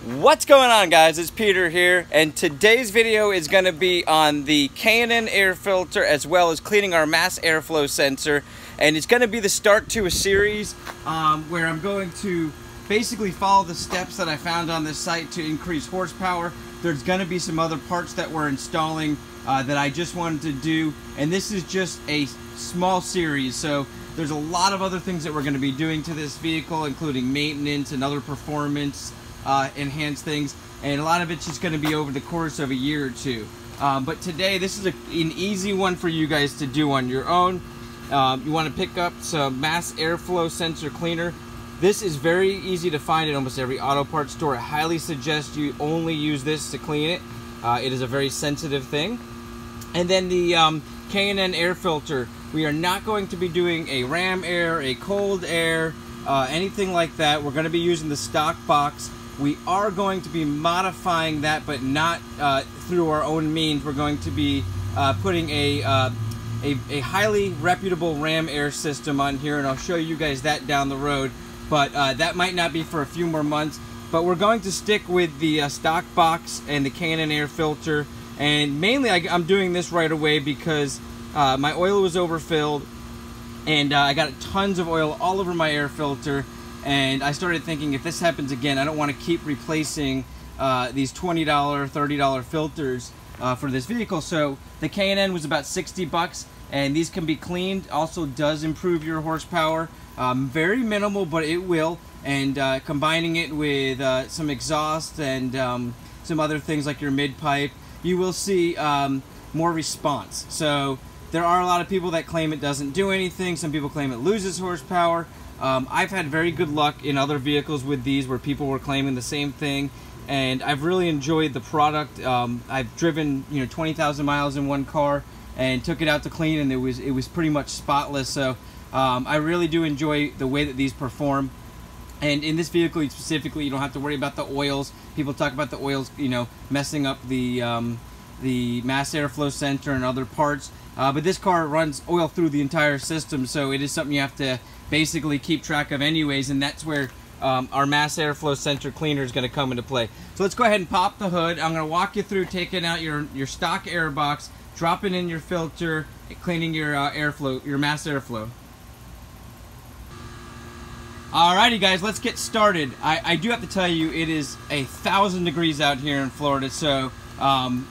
What's going on, guys? It's Peter here, and today's video is going to be on the K&N air filter as well as cleaning our mass airflow sensor. And it's going to be the start to a series where I'm going to basically follow the steps that I found on this site to increase horsepower. There's going to be some other parts that we're installing that I just wanted to do, and this is just a small series. So there's a lot of other things that we're going to be doing to this vehicle, including maintenance and other performance enhanced things, and a lot of it's just going to be over the course of a year or two. But today, this is an easy one for you guys to do on your own. You want to pick up some mass airflow sensor cleaner. This is very easy to find at almost every auto parts store. I highly suggest you only use this to clean it. It is a very sensitive thing. And then the K&N air filter. We are not going to be doing a ram air, a cold air, anything like that. We're going to be using the stock box. We are going to be modifying that, but not through our own means. We're going to be putting a highly reputable ram air system on here, and I'll show you guys that down the road. But that might not be for a few more months. But we're going to stick with the stock box and the K&N air filter. And mainly I'm doing this right away because my oil was overfilled, and I got tons of oil all over my air filter. And I started thinking, if this happens again, I don't want to keep replacing these $20, $30 filters for this vehicle. So the K&N was about 60 bucks, and these can be cleaned. Also does improve your horsepower. Very minimal, but it will. And combining it with some exhaust and some other things like your mid-pipe, you will see more response. So there are a lot of people that claim it doesn't do anything. Some people claim it loses horsepower. I've had very good luck in other vehicles with these where people were claiming the same thing, and I've really enjoyed the product. I've driven 20,000 miles in one car and took it out to clean, and it was pretty much spotless. So I really do enjoy the way that these perform. And in this vehicle specifically, you don't have to worry about the oils. People talk about the oils, messing up the mass airflow sensor and other parts. But this car runs oil through the entire system, so it is something you have to basically keep track of anyways, and that's where our mass airflow sensor cleaner is going to come into play. So let's go ahead and pop the hood. I'm going to walk you through taking out your stock air box, dropping in your filter, cleaning your airflow, your mass airflow. Alrighty guys, let's get started. I do have to tell you, it is 1,000 degrees out here in Florida, so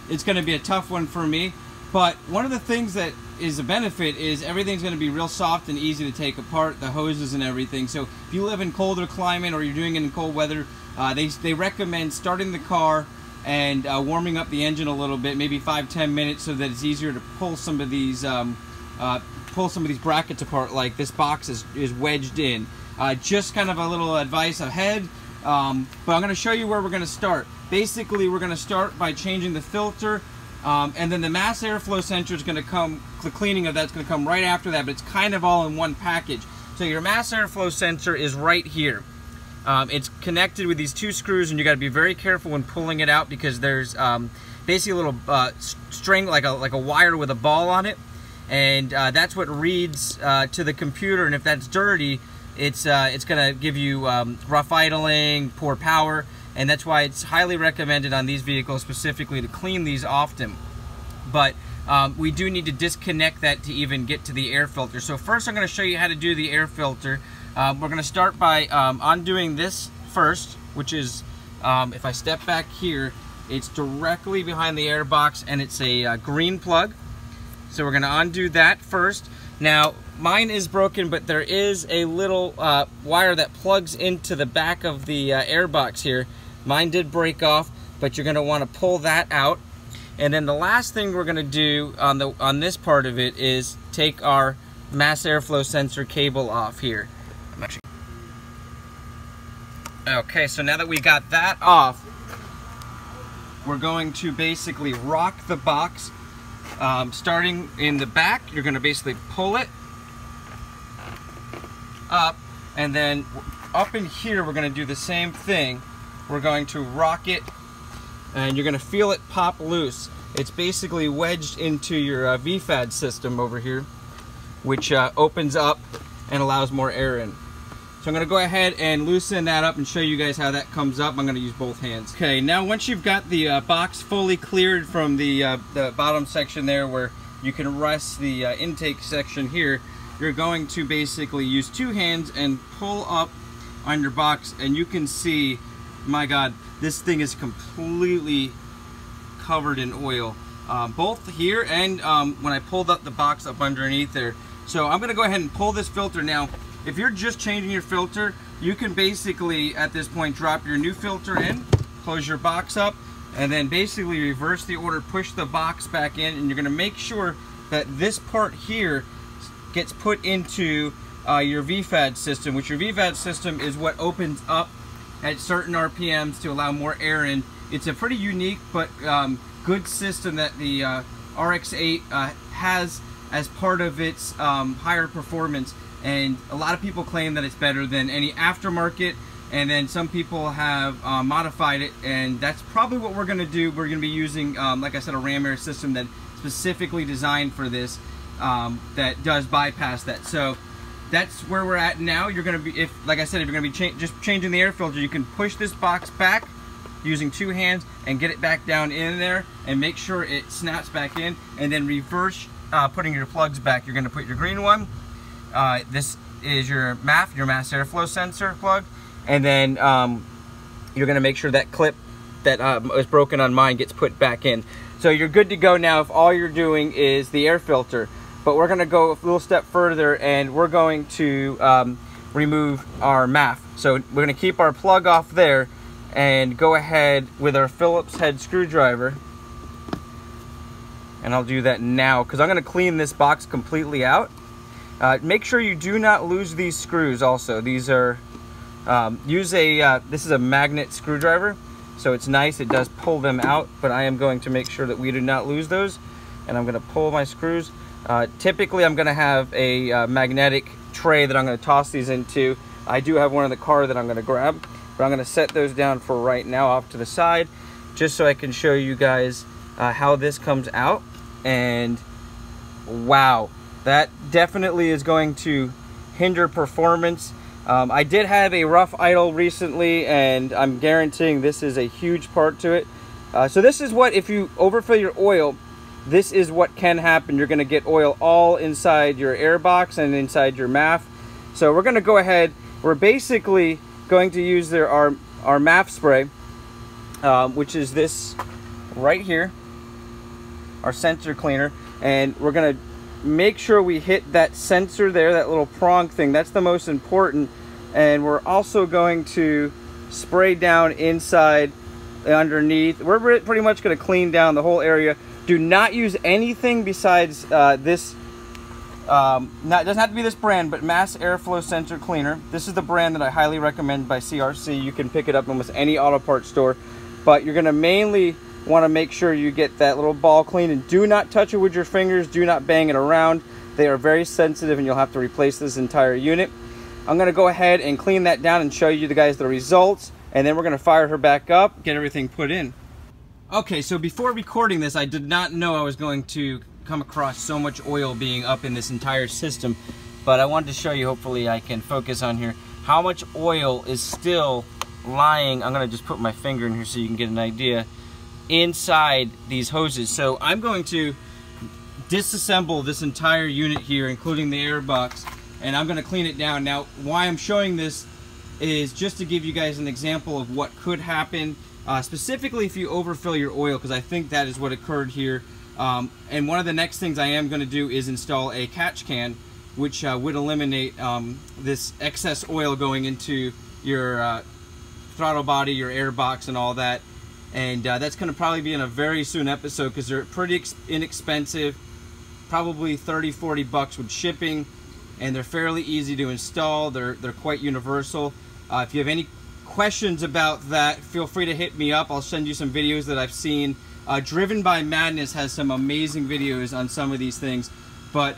it's going to be a tough one for me. But one of the things that is a benefit is everything's going to be real soft and easy to take apart, the hoses and everything. So if you live in colder climate or you're doing it in cold weather, they recommend starting the car and warming up the engine a little bit, maybe 5-10 minutes, so that it's easier to pull some of these brackets apart, like this box is wedged in. Just kind of a little advice ahead, but I'm going to show you where we're going to start. Basically, we're going to start by changing the filter. And then the mass airflow sensor is going to come, the cleaning of that's going to come right after that, but it's kind of all in one package. So your mass airflow sensor is right here. It's connected with these two screws, and you got to be very careful when pulling it out because there's basically a little string, like a wire with a ball on it, and that's what reads to the computer. And if that's dirty, it's going to give you rough idling, poor power. And that's why it's highly recommended on these vehicles specifically to clean these often. But we do need to disconnect that to even get to the air filter. So first I'm going to show you how to do the air filter. We're going to start by undoing this first, which is, if I step back here, it's directly behind the air box, and it's a green plug. So we're going to undo that first. Now, mine is broken, but there is a little wire that plugs into the back of the air box here. Mine did break off, but you're going to want to pull that out. And then the last thing we're going to do on this part of it is take our mass airflow sensor cable off here. Okay, so now that we got that off, we're going to basically rock the box. Starting in the back, you're going to basically pull it up, and then up in here we're going to do the same thing. We're going to rock it, and you're going to feel it pop loose. It's basically wedged into your VFAD system over here, which opens up and allows more air in. So So I'm gonna go ahead and loosen that up and show you guys how that comes up. I'm gonna use both hands. Okay, now once you've got the box fully cleared from the bottom section there where you can rest the intake section here, you're going to basically use two hands and pull up on your box, and you can see, my God, this thing is completely covered in oil. Both here and when I pulled up the box up underneath there. So I'm gonna go ahead and pull this filter now. If you're just changing your filter, you can basically, at this point, drop your new filter in, close your box up, and then basically reverse the order, push the box back in, and you're gonna make sure that this part here gets put into your VFAD system, which your VFAD system is what opens up at certain RPMs to allow more air in. It's a pretty unique but good system that the Rx8 has as part of its higher performance. And a lot of people claim that it's better than any aftermarket, and then some people have modified it, and that's probably what we're going to do. We're going to be using, like I said, a ram air system that's specifically designed for this, that does bypass that. So that's where we're at now. You're going to be, like I said, if you're going to be just changing the air filter, you can push this box back using two hands and get it back down in there and make sure it snaps back in, and then reverse putting your plugs back. You're going to put your green one. This is your MAF, your mass airflow sensor plug, and then you're going to make sure that clip that was broken on mine gets put back in. So you're good to go now if all you're doing is the air filter. But we're going to go a little step further, and we're going to remove our MAF. So we're going to keep our plug off there and go ahead with our Phillips head screwdriver. And I'll do that now because I'm going to clean this box completely out. Make sure you do not lose these screws also. These are, this is a magnet screwdriver, so it's nice, it does pull them out, but I am going to make sure that we do not lose those, and I'm going to pull my screws. Typically I'm going to have a magnetic tray that I'm going to toss these into. I do have one in the car that I'm going to grab, but I'm going to set those down for right now off to the side, just so I can show you guys how this comes out. And wow, that definitely is going to hinder performance. I did have a rough idle recently, and I'm guaranteeing this is a huge part to it. So this is what, if you overfill your oil, this is what can happen. You're going to get oil all inside your air box and inside your MAF. So we're going to go ahead. We're basically going to use our MAF spray, which is this right here, our sensor cleaner, and we're going to make sure we hit that sensor there, that little prong thing. That's the most important. And we're also going to spray down inside, underneath. We're pretty much going to clean down the whole area. Do not use anything besides this. It doesn't have to be this brand, but Mass Airflow Sensor Cleaner. This is the brand that I highly recommend by CRC. You can pick it up in almost any auto parts store. But you're going to mainly want to make sure you get that little ball clean, and do not touch it with your fingers. Do not bang it around. They are very sensitive, and you'll have to replace this entire unit. I'm going to go ahead and clean that down and show you guys the results, and then we're going to fire her back up, get everything put in. Okay, so before recording this, I did not know I was going to come across so much oil being up in this entire system, but I wanted to show you, hopefully I can focus on here, how much oil is still lying. I'm going to just put my finger in here so you can get an idea inside these hoses. So I'm going to disassemble this entire unit here, including the air box, and I'm going to clean it down. Now, why I'm showing this is just to give you guys an example of what could happen, specifically if you overfill your oil, because I think that is what occurred here. And one of the next things I am going to do is install a catch can, which would eliminate this excess oil going into your throttle body, your air box, and all that. And that's going to probably be in a very soon episode because they're pretty inexpensive, probably 30-40 bucks with shipping, and they're fairly easy to install. They're quite universal. If you have any questions about that, feel free to hit me up. I'll send you some videos that I've seen. Driven by Madness has some amazing videos on some of these things. But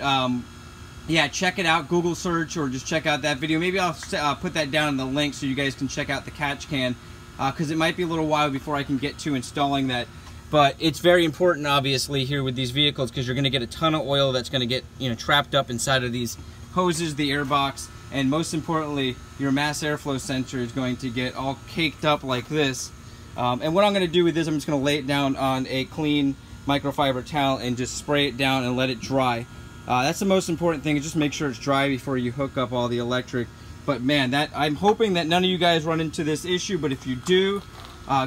yeah, check it out. Google search or just check out that video. Maybe I'll put that down in the link so you guys can check out the catch can, because it might be a little while before I can get to installing that. But it's very important, obviously, here with these vehicles, because you're going to get a ton of oil that's going to get, you know, trapped up inside of these hoses, the air box, and most importantly, your mass airflow sensor is going to get all caked up like this. And what I'm going to do with this, I'm just going to lay it down on a clean microfiber towel and just spray it down and let it dry. That's the most important thing, is just make sure it's dry before you hook up all the electric. But man, I'm hoping that none of you guys run into this issue, but if you do,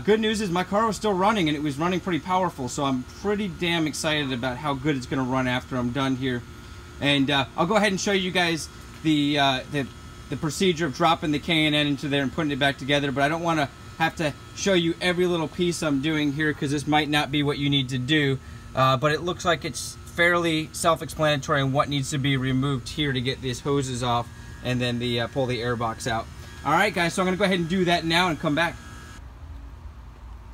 good news is my car was still running, and it was running pretty powerful, so I'm pretty damn excited about how good it's going to run after I'm done here. And I'll go ahead and show you guys the procedure of dropping the K&N into there and putting it back together, but I don't want to have to show you every little piece I'm doing here, because this might not be what you need to do, but it looks like it's fairly self-explanatory on what needs to be removed here to get these hoses off, and then pull the air box out. Alright guys, so I'm going to go ahead and do that now and come back.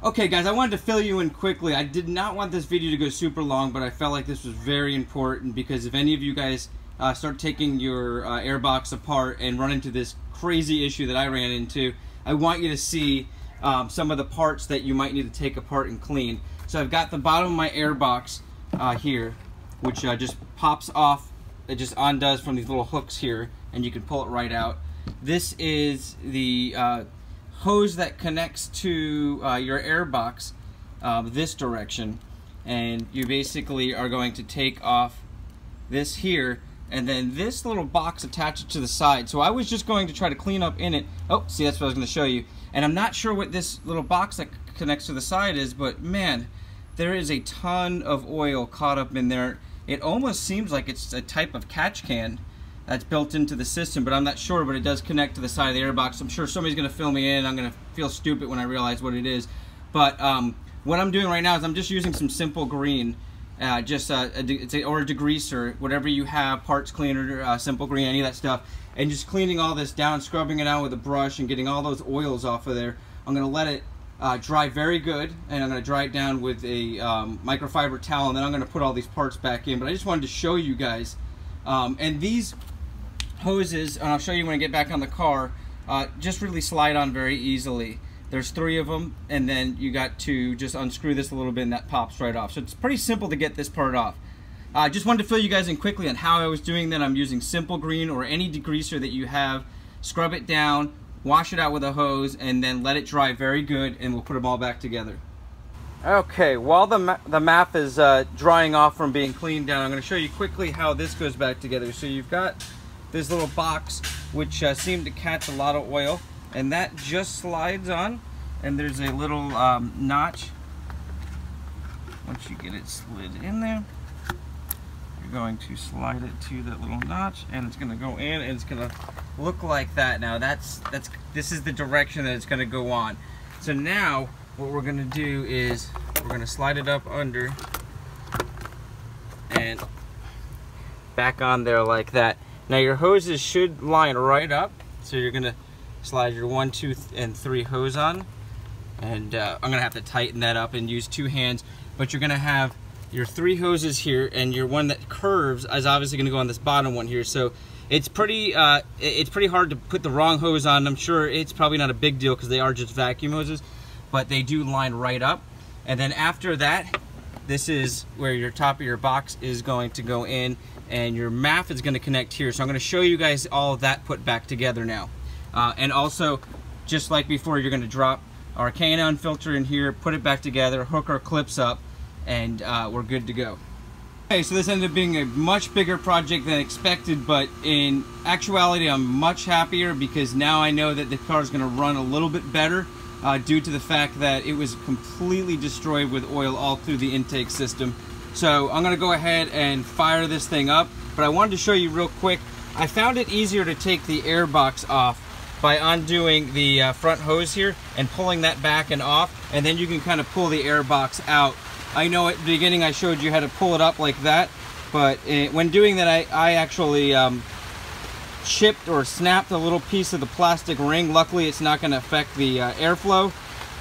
Okay guys, I wanted to fill you in quickly. I did not want this video to go super long, but I felt like this was very important, because if any of you guys start taking your airbox apart and run into this crazy issue that I ran into, I want you to see some of the parts that you might need to take apart and clean. So I've got the bottom of my airbox here, which just pops off. It just undoes from these little hooks here, and you can pull it right out. This is the hose that connects to your airbox this direction, and you basically are going to take off this here, and then this little box attached to the side. So I was just going to try to clean up in it. Oh, see, that's what I was going to show you. And I'm not sure what this little box that connects to the side is, but man, there is a ton of oil caught up in there. It almost seems like it's a type of catch can that's built into the system, but I'm not sure, but it does connect to the side of the airbox. I'm sure somebody's going to fill me in. I'm going to feel stupid when I realize what it is. But what I'm doing right now is I'm just using some simple green, or a degreaser, whatever you have, parts cleaner, simple green, any of that stuff, and just cleaning all this down, scrubbing it out with a brush and getting all those oils off of there. I'm going to let it dry very good, and I'm going to dry it down with a microfiber towel, and then I'm going to put all these parts back in. But I just wanted to show you guys, and these hoses, and I'll show you when I get back on the car, just really slide on very easily. There's 3 of them, and then you got to just unscrew this a little bit, and that pops right off. So it's pretty simple to get this part off. I just wanted to fill you guys in quickly on how I was doing that. I'm using simple green or any degreaser that you have. Scrub it down, wash it out with a hose, and then let it dry very good, and we'll put them all back together. Okay, while the MAF is drying off from being cleaned down, I'm going to show you quickly how this goes back together. So you've got this little box, which seemed to catch a lot of oil, and that just slides on, and there's a little notch. Once you get it slid in there, you're going to slide it to that little notch, and it's going to go in, and it's going to look like that. Now this is the direction that it's going to go on. So now what we're going to do is we're going to slide it up under and back on there like that. Now your hoses should line right up, so you're going to slide your 1, 2, and 3 hose on, and I'm going to have to tighten that up and use 2 hands, but you're going to have your 3 hoses here, and your one that curves is obviously going to go on this bottom one here. So it's pretty hard to put the wrong hose on. I'm sure it's probably not a big deal because they are just vacuum hoses, but they do line right up. And then after that, this is where your top of your box is going to go in, and your MAF is going to connect here. So I'm going to show you guys all of that put back together now. And also, just like before, you're going to drop our K&N filter in here, put it back together, hook our clips up, and we're good to go. Okay, so this ended up being a much bigger project than expected, but in actuality I'm much happier because now I know that the car is going to run a little bit better due to the fact that it was completely destroyed with oil all through the intake system. So I'm going to go ahead and fire this thing up, but I wanted to show you real quick. I found it easier to take the air box off by undoing the front hose here and pulling that back and off, and then you can kind of pull the air box out. I know at the beginning I showed you how to pull it up like that, but when doing that I actually chipped or snapped a little piece of the plastic ring. Luckily it's not going to affect the airflow,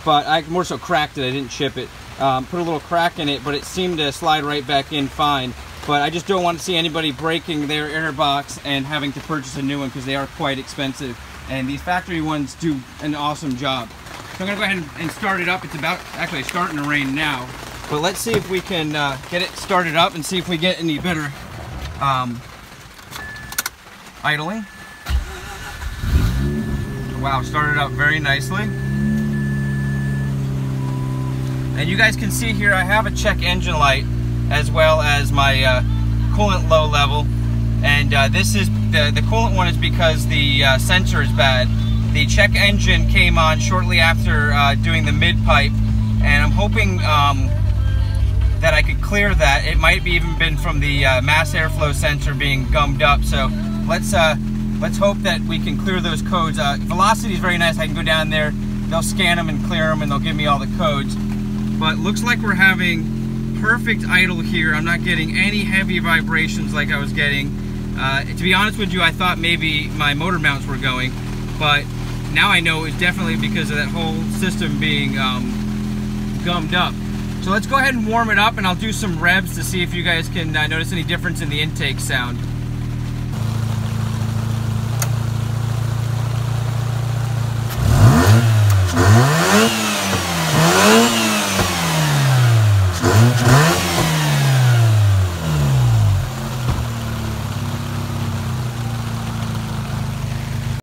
but I more so cracked it. I didn't chip it. Put a little crack in it, but it seemed to slide right back in fine. But I just don't want to see anybody breaking their air box and having to purchase a new one because they are quite expensive. And these factory ones do an awesome job. So I'm going to go ahead and start it up. It's about actually starting to rain now. But let's see if we can get it started up and see if we get any better idling. Wow, started up very nicely. And you guys can see here I have a check engine light as well as my coolant low level. And this is the coolant one is because the sensor is bad. The check engine came on shortly after doing the mid pipe, and I'm hoping that I could clear that. It might be even been from the mass airflow sensor being gummed up. So let's hope that we can clear those codes. Velocity is very nice. I can go down there, they'll scan them and clear them, and they'll give me all the codes. But looks like we're having perfect idle here. I'm not getting any heavy vibrations like I was getting. To be honest with you, I thought maybe my motor mounts were going, but now I know it's definitely because of that whole system being gummed up. So let's go ahead and warm it up, and I'll do some revs to see if you guys can notice any difference in the intake sound.